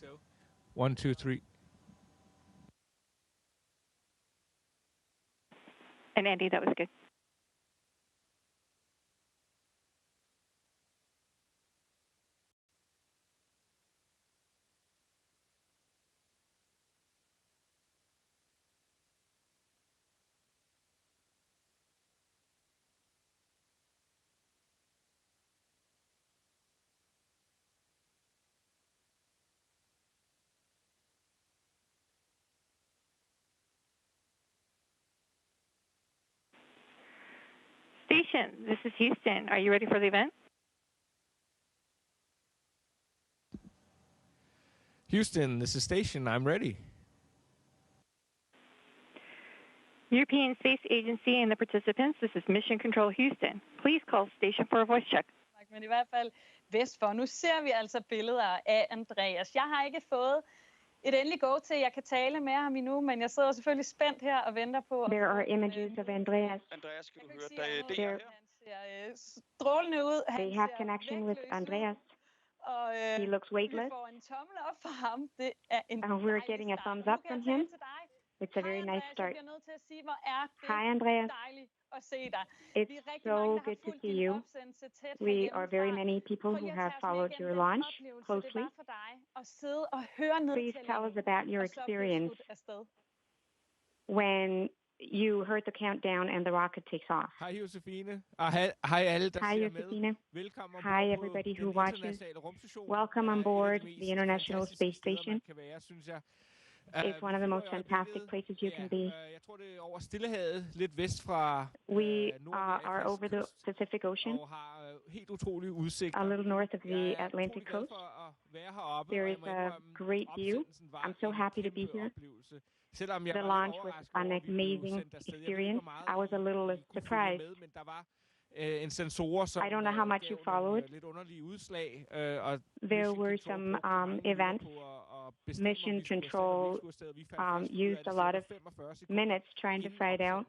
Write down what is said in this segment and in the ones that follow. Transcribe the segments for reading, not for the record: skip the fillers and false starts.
so. 1, 2, 3. And Andy, that was good. Station, this is Houston. Are you ready for the event? Houston, this is Station. I'm ready. European Space Agency and the participants, this is Mission Control Houston. Please call station for a voice check. Men i hvert fald vest for. Nu ser vi altså billeder af Andreas. Jeg har ikke fået et endeligt go til, jeg kan tale med ham endnu, men jeg sidder selvfølgelig spændt her og venter på. There are images of Andreas. Andreas, kan du høre, der er det her? Han ser strålende ud. They have connection with Andreas. He looks weightless. Vi får en tommel op for ham. Det er en we're getting a thumbs up from him. It's a very nice start. Hi, Andreas. It's so good to see you. We are very many people who have followed your launch closely. Please tell us about your experience when you heard the countdown and the rocket takes off. Hej Josefine. Hej alle, der Hi, ser Josefine. med. Velkommen Hi, everybody who watches. Welcome on board the International Space Station. It's one of the most fantastic places you can be. Jeg tror, det er over Stillehavet, lidt vest fra We are over the Pacific Ocean, og har helt utrolig udsigt. a little north of the Atlantic coast. There is a great view. I'm so happy to be here. The launch was an amazing experience. I was a little surprised. I don't know how much you followed. There were some events. Mission Control used a lot of minutes trying to find out.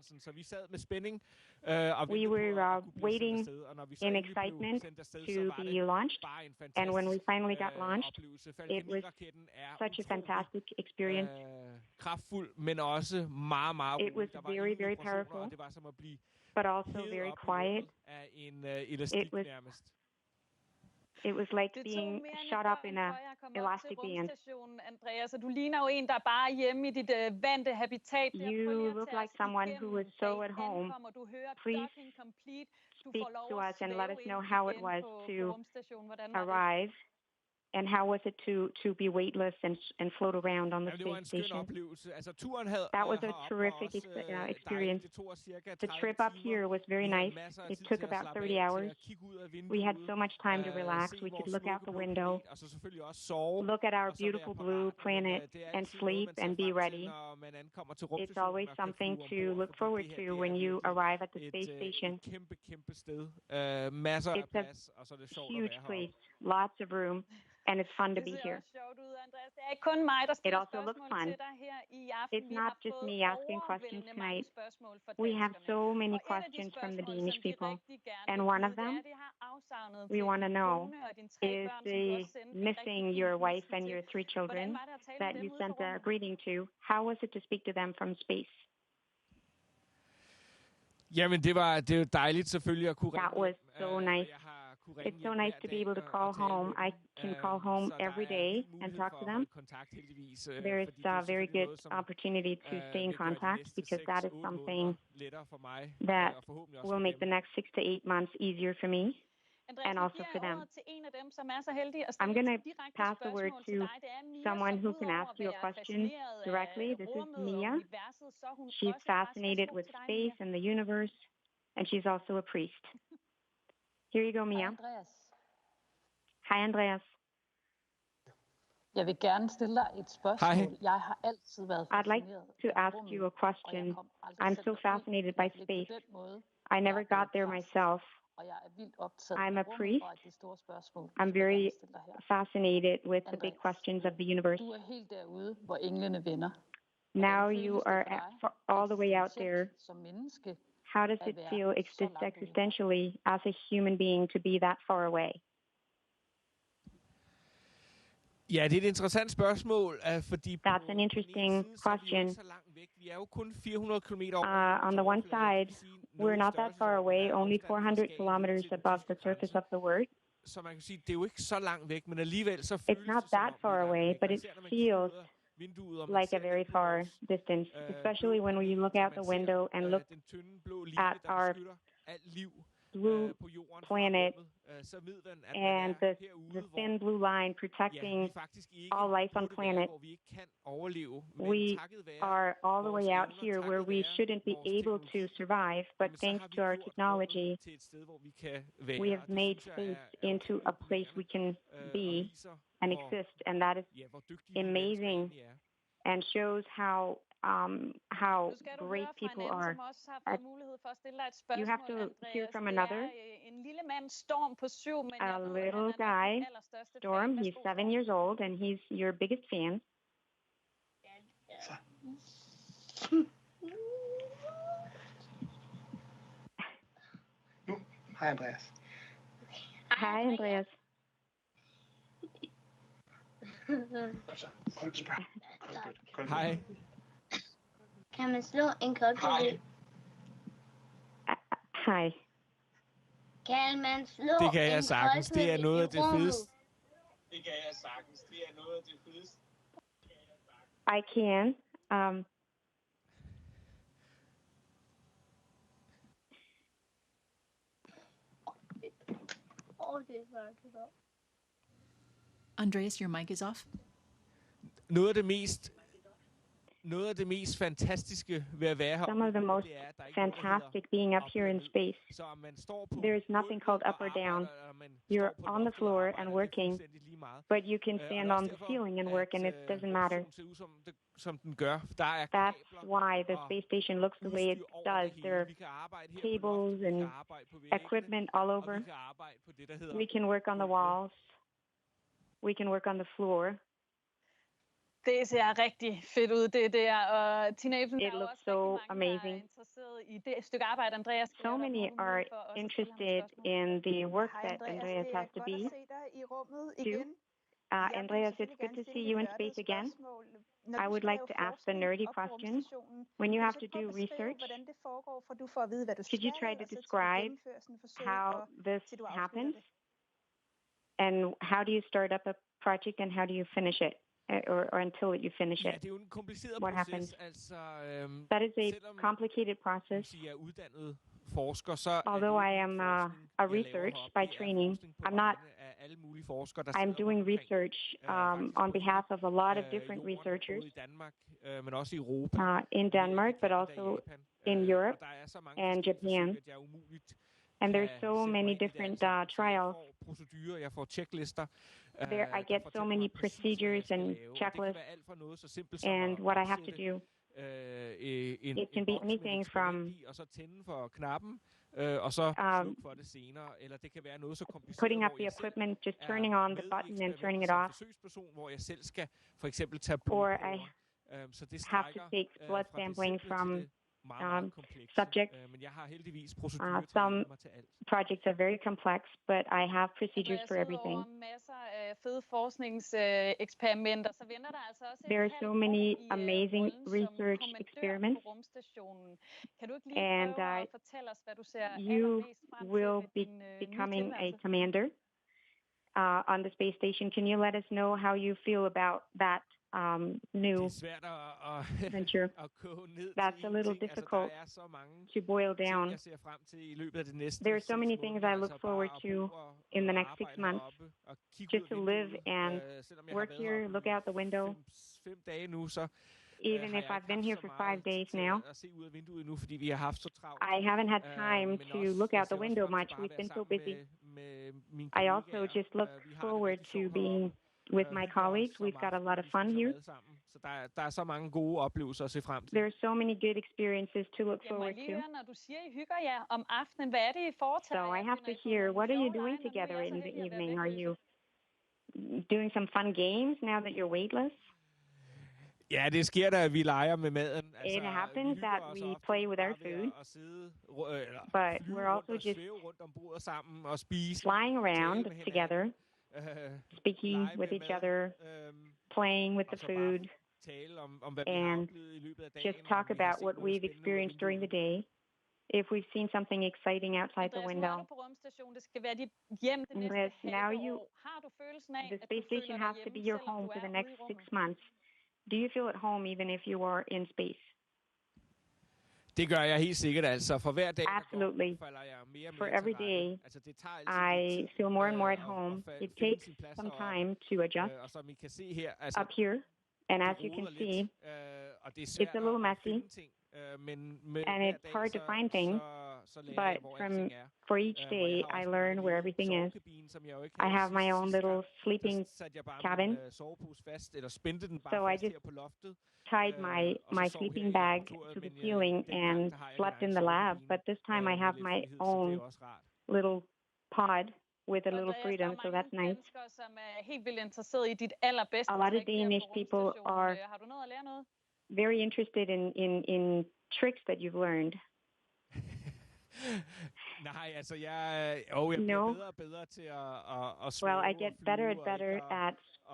We were waiting in excitement to be launched, and when we finally got launched, it was such a fantastic experience. It was very, very powerful, but also very quiet. It was like being shot up in an elastic band. Andreas, du ligner jo en, der bare er hjemme i dit vante habitat. You look like someone who is so at home. Please speak to us and let us know how it was to arrive. And how was it to be weightless and float around on the space station? That was a terrific experience. The trip up here was very nice. It took about 30 hours. We had so much time to relax. We could look out the window, look at our beautiful blue planet, and sleep and be ready. It's always something to look forward to when you arrive at the space station. It's a huge place, lots of room. And it's fun to be here. It also looks fun. It's not just me asking questions tonight. We have so many questions from the Danish people. And one of them, we want to know, is missing your wife and your 3 children that you sent a greeting to. How was it to speak to them from space? Jamen, det var dejligt selvfølgelig at kunne ringe. That was so nice. It's so nice to be able to call home. I can call home every day and talk to them. There is a very good opportunity to stay in contact because that is something that will make the next 6 to 8 months easier for me and also for them. I'm going to pass the word to someone who can ask you a question directly. This is Mia. She's fascinated with space and the universe, and she's also a priest. Here you go, Mia. Hi, Andreas. Jeg vil gerne stille dig et spørgsmål. Jeg har altid været I'd like to ask you a question. I'm so fascinated by space. I never got there myself. I'm a priest. I'm very fascinated with the big questions of the universe. Du er helt derude, hvor englene vender. Now you are all the way out there. How does it feel existentially as a human being to be that far away? Ja, det er et interessant spørgsmål, fordi That's an interesting question. Vi er jo kun 400 kilometer On the one side, we're not that far away, only 400 kilometers above the surface of the Earth. Så man kan sige, det er jo ikke så langt væk, men alligevel så føles det, not that far away, but it feels like a very far distance, especially when we look out the window and look at our blue planet and the thin blue line protecting all life on planet. We are all the way out here where we shouldn't be able to survive, but thanks to our technology, we have made space into a place we can be and exist, and that is amazing and shows how great people are. You have to hear from another. A little guy, Storm, he's 7 years old, and he's your biggest fan. Hi, Andreas. Hi, Andreas. Hej. Kan man slå en krokodil? Hej. Kan man slå det kan jeg en sagtens. Det er noget af det fedeste. Det kan jeg sagtens. Det er noget af det fedeste. I can. Andreas, your mic is off. Noget af det mest fantastiske ved at være her. Some of the most fantastic being up here in space. There is nothing called up or down. You're on the floor and working, but you can stand on the ceiling and work, and it doesn't matter. That's why the space station looks the way it does. There are cables and equipment all over. We can work on the walls. We can work on the floor. Det ser rigtig fedt ud, det der. Og Tina Ebsen, it looks so amazing. I det stykke arbejde, Andreas. So many are interested in the work that Andreas has to be. Andreas, it's good to see you in space again. I would like to ask the nerdy question. When you have to do research, could you try to describe how this happens? And how do you start up a project and how do you finish it? Or until you finish it. What happens? That is a complicated process. Although I am a research by training, I'm doing research on behalf of a lot of different researchers in Denmark, but also in Europe and Japan. And there's so many different trials. There, I get so many procedures and checklists, and what I have to do. It can be anything from putting up the equipment, just turning on the button and turning it off, or I have to take blood sampling from subjects. Some projects are very complex, but I have procedures for everything. There are so many amazing research experiments, and you will be becoming a commander on the space station. Can you let us know how you feel about that new venture? That's a little difficult to boil down. There are so many things I look forward to in the next 6 months. Just to live and work here, look out the window. Even if I've been here for 5 days now, I haven't had time to look out the window much. We've been so busy. I also just look forward to being with my colleagues. We've got a lot of fun here. There are so many good experiences to look forward to. So I have to hear, what are you doing together in the evening? Are you doing some fun games now that you're weightless? Ja, det sker da, at vi leger med maden. It happens that we play with our food, but we're also just flying around together speaking with each other, playing with the food, and just talk about what we've experienced during the day. If we've seen something exciting outside the window. Andreas, now the space station has to be your home for the next 6 months. Do you feel at home even if you are in space? Det gør jeg helt sikkert, altså. For hver dag, Absolutely. falder jeg mere og For mere every til rette. day, Altså, det tager altid I feel more and more at home. It takes some time to adjust og som I kan se her, altså, up here. And as you can see, og det er svært it's a little messy, ting, men and it's hard to find things, but for each day, I learn where everything is. I have my own little sleeping cabin, so I just tied my sleeping bag to the ceiling and slept in the lab, but this time I have my own little pod with a little freedom, so that's nice. A lot of Danish people are very interested in tricks that you've learned. Nej, altså jeg bliver bedre og bedre til at Well, I get better and better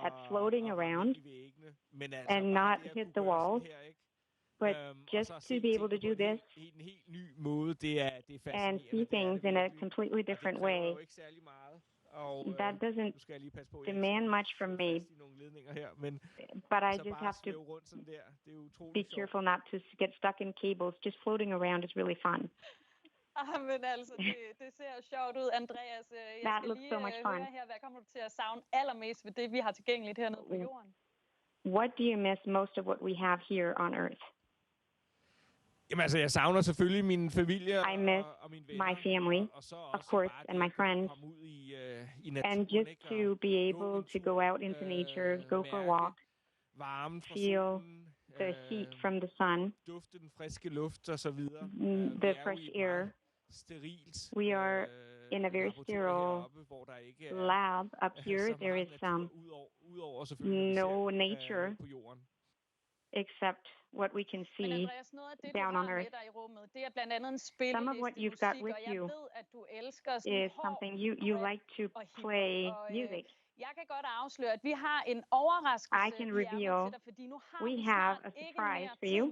at floating around and not hit the walls. But just to be able to do this and see things in a completely different way, that doesn't demand much from me. But I just have to be careful not to get stuck in cables. Just floating around is really fun. Men altså, det ser sjovt ud, Andreas. Jeg skal lige høre her, hvad kommer du til at savne allermest ved det, vi har tilgængeligt hernede på jorden? What do you miss most of what we have here on Earth? Jamen altså, jeg savner selvfølgelig min familie I miss og mine venner, my family, of course, and my friends. And just to be able to go out into nature, go for a walk, feel the heat from the sun, duften friske luft og så videre. The fresh air. We are in a very sterile lab up here. There is no nature except what we can see down on Earth. Some of what you've got with you is something you like to play music. I can reveal we have a surprise for you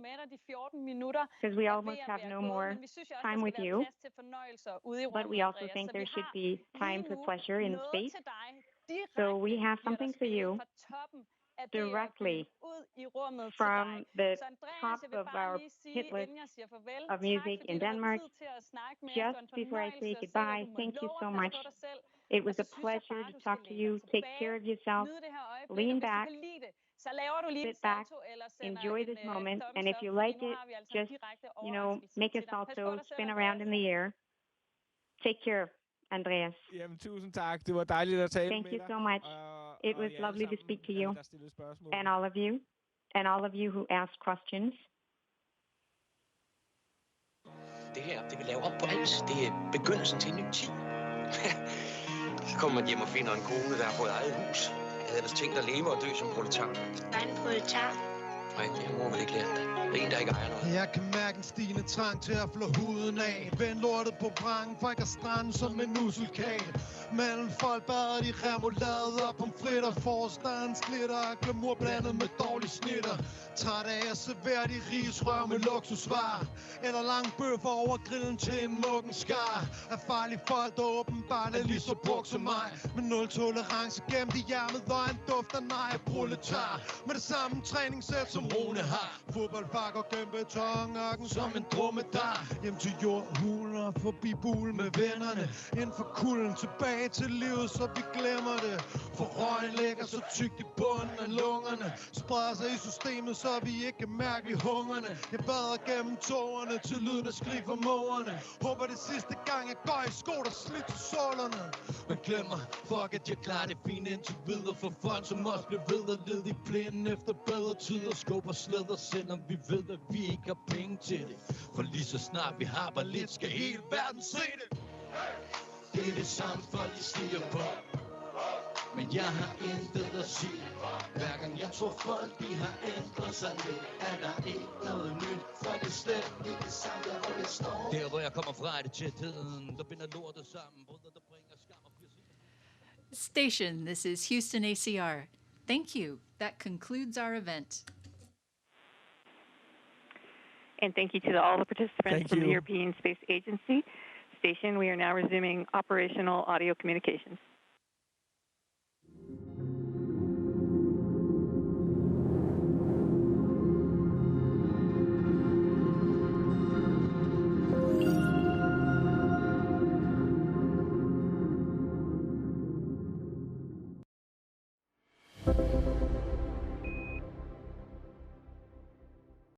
because we almost have no more time with you, but we also think there should be time for pleasure in space. So we have something for you directly from the top of our hit list of music in Denmark. Just before I say goodbye, thank you so much. It was a pleasure to talk to you. Take care of yourself. Lean back, sit back, enjoy this moment. And if you like it, just, make a salto, spin around in the air. Take care, Andreas. Jamen, tusind tak. Det var dejligt at tale Thank med you dig. so much. It was lovely to speak to you. And all of you who asked questions. Det her, det vil lave op på alt. Det er begyndelsen til en ny tid. Så kommer man hjem og finder en kone, der har fået eget hus. Jeg havde ellers tænkt at leve og dø som proletar. Hvad er en proletar? Nej, det har mor vel ikke lært dig. Det er en, der ikke ejer noget. Jeg kan mærke en stigende trang til at flå huden af. Vend lortet på prangen, for jeg kan strande som en usselkage. Mellem folk bader de remoulade og pomfritter. Forstandens glitter og glamour blandet med dårlige snitter. Træt af at servere de rigsrør med luksusvarer. Eller lang bøffer over grillen til en muggen skar. Af farlige folk, der åbenbart er lige så brugt som mig. Med nul tolerance gemt i hjermet og en duft af nej proletar. Med det samme træningssæt som Rune har. Fodboldbakker gennem betonørken som en dromedar. Hjem til jordhuler, forbi bul med vennerne. Inden for kulden tilbage til livet, så vi glemmer det. For røgen ligger så tykt i bunden af lungerne. Spreder sig i systemet, så vi ikke kan mærke i hungerne. Jeg bader gennem tårerne til lyden af skrig fra mågerne. Håber det sidste gang jeg går i sko, der slidt til sålerne. Men glemmer, fuck at jeg klarer det fint indtil videre. For folk som os bliver ved at lede i plænen efter bedre tider. Skubber slæder, selvom vi ved at vi ikke har penge til det. For lige så snart vi har bare lidt, skal hele verden se det. Det er det samme folk de stiger på. Men jeg har intet at sige. Hver gang jeg tror folk de har ændret sig lidt, er der ikke noget nyt. For det er slet ikke det samme der hvor det står. Der hvor jeg kommer fra er det tætheden, der binder lortet sammen. Brødre der bringer skam og Station, this is Houston ACR. Thank you. That concludes our event. And thank you to all the participants from the European Space Agency. Station, we are now resuming operational audio communications.